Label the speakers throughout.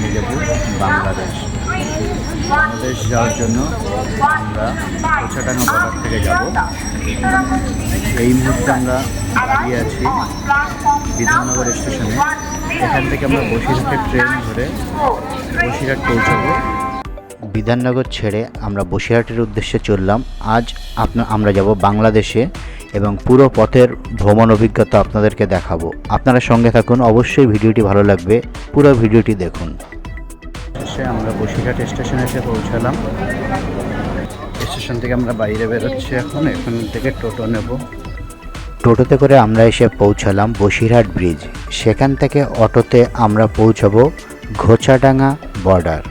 Speaker 1: নিয়ে যাব বাংলাদেশ। বাংলাদেশ যাওয়ার জন্য আমরা কোচাডাঙ্গা বর্ডার থেকে যাব। এই মুহূর্তে আমরা দাঁড়িয়ে আছি বিধাননগর স্টেশনে। এখান থেকে আমরা বসিরহাটের ট্রেন ধরে বসিরহাট পৌঁছাবো। বিধাননগর ছেড়ে আমরা বসিরহাটের উদ্দেশ্যে চললাম। আজ আমরা যাব বাংলাদেশে এবং পুরো পথের ভ্রমণ অভিজ্ঞতা আপনাদেরকে দেখাবো। আপনারা সঙ্গে থাকুন, অবশ্যই ভিডিওটি ভালো লাগবে, পুরো ভিডিওটি দেখুন। আমরা বসিরহাট স্টেশনে এসে পৌঁছালাম। স্টেশন থেকে আমরা বাইরে বেরোচ্ছি এখন থেকে টোটো নেব। টোটোতে করে আমরা এসে পৌঁছালাম বসিরহাট ব্রিজ। সেখান থেকে অটোতে আমরা পৌঁছাবো ঘোচাডাঙ্গা বর্ডার,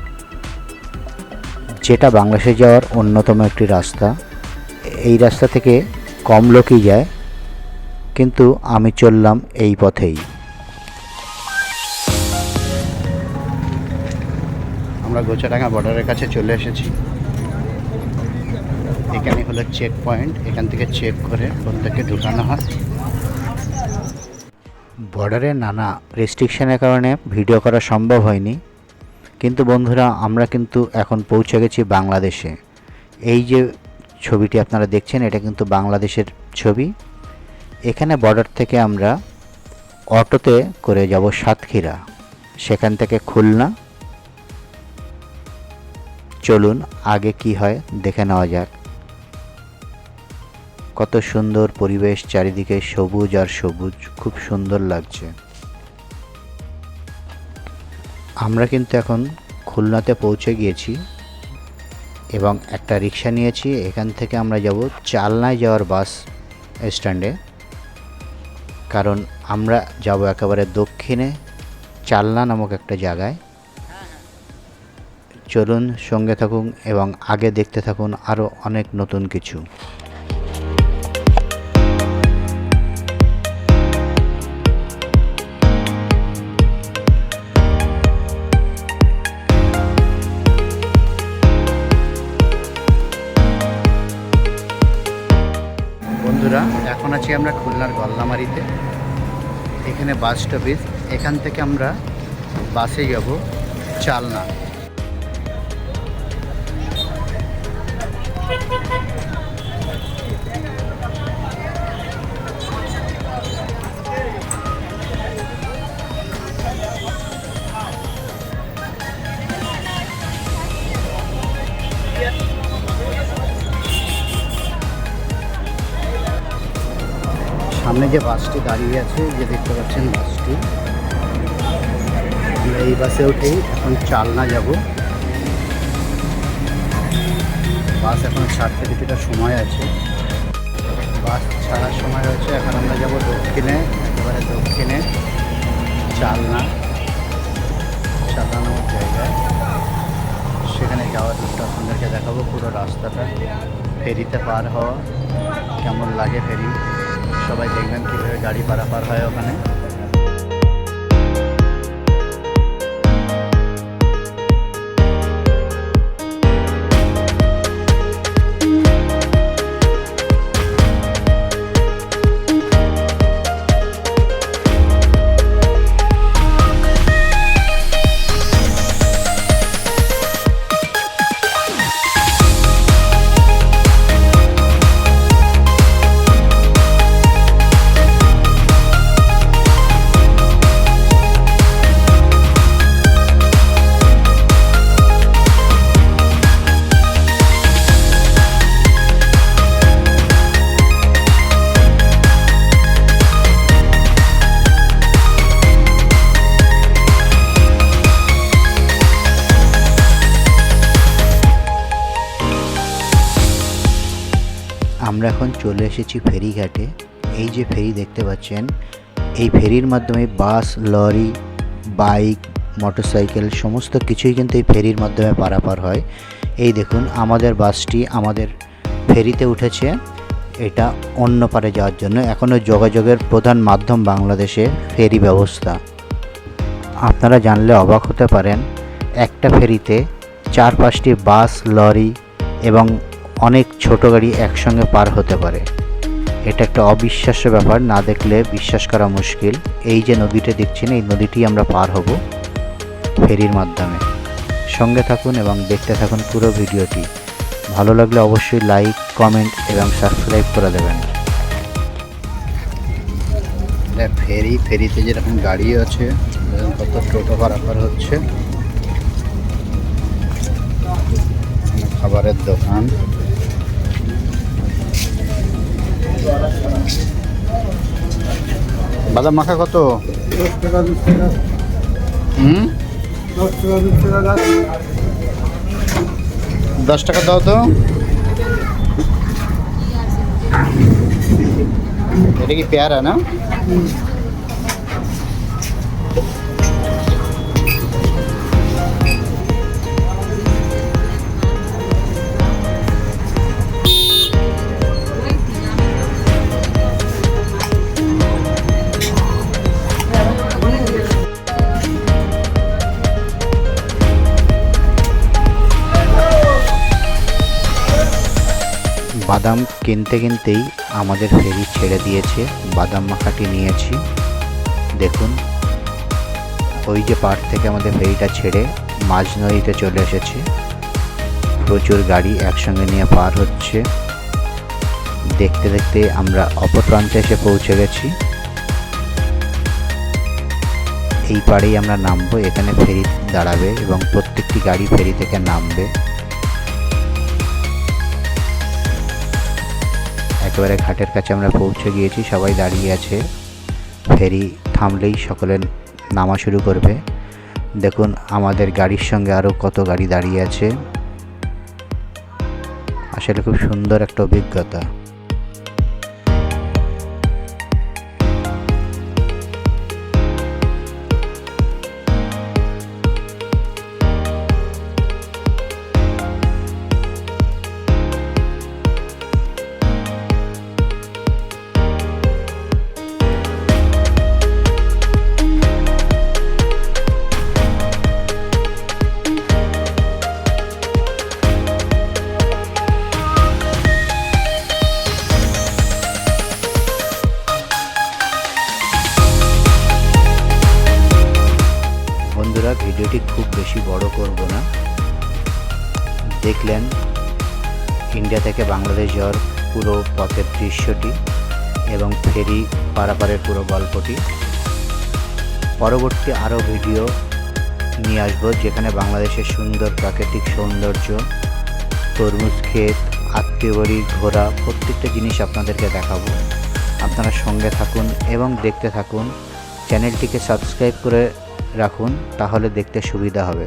Speaker 1: যেটা বাংলাদেশে যাওয়ার অন্যতম একটি রাস্তা। এই রাস্তা থেকে কম লোকই যায়, কিন্তু আমি চললাম এই পথেই। আমরা ঘোচাডাঙ্গা বর্ডারের কাছে চলে এসেছি। এখানে হলো চেক পয়েন্ট, এখান থেকে চেক করে প্রত্যেককে ঢুকানো হয়। বর্ডারে নানা রেস্ট্রিকশনের কারণে ভিডিও করা সম্ভব হয়নি, কিন্তু বন্ধুরা আমরা কিন্তু এখন পৌঁছে গেছি বাংলাদেশে। এই যে ছবিটি আপনারা দেখছেন, এটা কিন্তু বাংলাদেশের ছবি। এখানে বর্ডার থেকে আমরা অটোতে করে যাব সাতক্ষীরা, সেখান থেকে খুলনা। চলুন আগে কি হয় দেখে নেওয়া যাক। কত সুন্দর পরিবেশ, চারিদিকে সবুজ আর সবুজ, খুব সুন্দর লাগছে। আমরা কিন্তু এখন খুলনাতে পৌঁছে গিয়েছি এবং একটা রিক্সা নিয়েছি। এখান থেকে আমরা যাব চালনায় যাওয়ার বাস স্ট্যান্ডে, কারণ আমরা যাব একেবারে দক্ষিণে চালনা নামক একটা জায়গায়। চলুন সঙ্গে থাকুন এবং আগে দেখতে থাকুন আরও অনেক নতুন কিছু। বন্ধুরা এখন আছি আমরা খুলনার গল্লামারিতে। এখানে বাস স্টপেজ, এখান থেকে আমরা বাসে যাব চালনা। সামনে যে বাসটি দাঁড়িয়ে আছে, যে দেখতে পাচ্ছেন বাসটি, আমরা এই বাসে উঠেই এখন চালনা যাব। বাস এখন ছাড়তে কিছুটা সময় আছে, বাস ছাড়ার সময় রয়েছে। এখন আমরা যাব দক্ষিণে, একেবারে দক্ষিণে চালনা নামক জায়গায়। সেখানে যাওয়ার রুটটা আপনাদেরকে দেখাবো, পুরো রাস্তাটা। ফেরিতে পার হওয়া কেমন লাগে, ফেরি সবাই দেখবেন কীভাবে গাড়ি পারাপার হয় ওখানে। আমরা এখন চলে এসেছি ফেরিঘাটে। এই যে ফেরি দেখতে পাচ্ছেন, এই ফেরির মাধ্যমে বাস, লরি, বাইক, মোটরসাইকেল সমস্ত কিছুই কিন্তু এই ফেরির মাধ্যমে পারাপার হয়। এই দেখুন আমাদের বাসটি আমাদের ফেরিতে উঠেছে, এটা অন্য পারে যাওয়ার জন্য। এখনও যোগাযোগের প্রধান মাধ্যম বাংলাদেশে ফেরি ব্যবস্থা। আপনারা জানলে অবাক হতে পারেন, একটা ফেরিতে 4-5টি বাস, লরি এবং অনেক ছোট গাড়ি একসঙ্গে পার হতে পারে। এটা একটা অবিশ্বাস্য ব্যাপার, না দেখলে বিশ্বাস করা মুশকিল। এই যে নদীটা দেখছেন, এই নদীটি আমরা পার হব। ফেরির মাধ্যমে। সঙ্গে থাকুন এবং দেখতে থাকুন পুরো ভিডিওটি। ভালো লাগলে অবশ্যই লাইক, কমেন্ট এবং সাবস্ক্রাইব করে দেবেন। ফেরিতে যেরকম গাড়ি আছে, কত টোটো পারাপার হচ্ছে। খাবারের দোকান, বাদাম মাখা কত?
Speaker 2: 10 টাকা 20 টাকা। 10 টাকা 20 টাকা।
Speaker 1: 10 টাকা দাও তো। এটা কি পেয়ারা না? বাদাম কিনতে কিনতেই আমাদের ফেরি ছেড়ে দিয়েছে। বাদাম মাখাটি নিয়েছি। দেখুন, ওই যে পাড় থেকে আমাদের ফেরিটা ছেড়ে মাঝ নদীতে চলে এসেছে। প্রচুর গাড়ি একসঙ্গে নিয়ে পার হচ্ছে। দেখতে দেখতে আমরা অপর প্রান্তে এসে পৌঁছে গেছি। এই পাড়েই আমরা নামবো। এখানে ফেরি দাঁড়াবে এবং প্রত্যেকটি গাড়ি ফেরি থেকে নামবে। একেবারে ঘাটের কাছে আমরা পৌঁছে গিয়েছি। সবাই দাঁড়িয়ে আছে। ফেরি থামলেই সকলে নামা শুরু করবে। দেখুন, আমাদের গাড়ির সঙ্গে আরও কত গাড়ি দাঁড়িয়ে আছে। আসলে খুব সুন্দর একটা অভিজ্ঞতা। বন্ধুরা, ভিডিওটি খুব বেশি বড় করব না। দেখলেন ইন্ডিয়া থেকে বাংলাদেশ যাওয়ার পুরো পথের দৃশ্যটি এবং ফেরি পারাপারের পুরো গল্পটি। পরবর্তী আরও ভিডিও নিয়ে আসবো, যেখানে বাংলাদেশের সুন্দর প্রাকৃতিক সৌন্দর্য, তরমুজ ক্ষেত, আত্মীয় বাড়ি, ঘোরা, প্রত্যেকটা জিনিস আপনাদেরকে দেখাবো। আপনারা সঙ্গে থাকুন এবং দেখতে থাকুন। চ্যানেলটিকে সাবস্ক্রাইব করে রাখুন, তাহলে দেখতে সুবিধা হবে।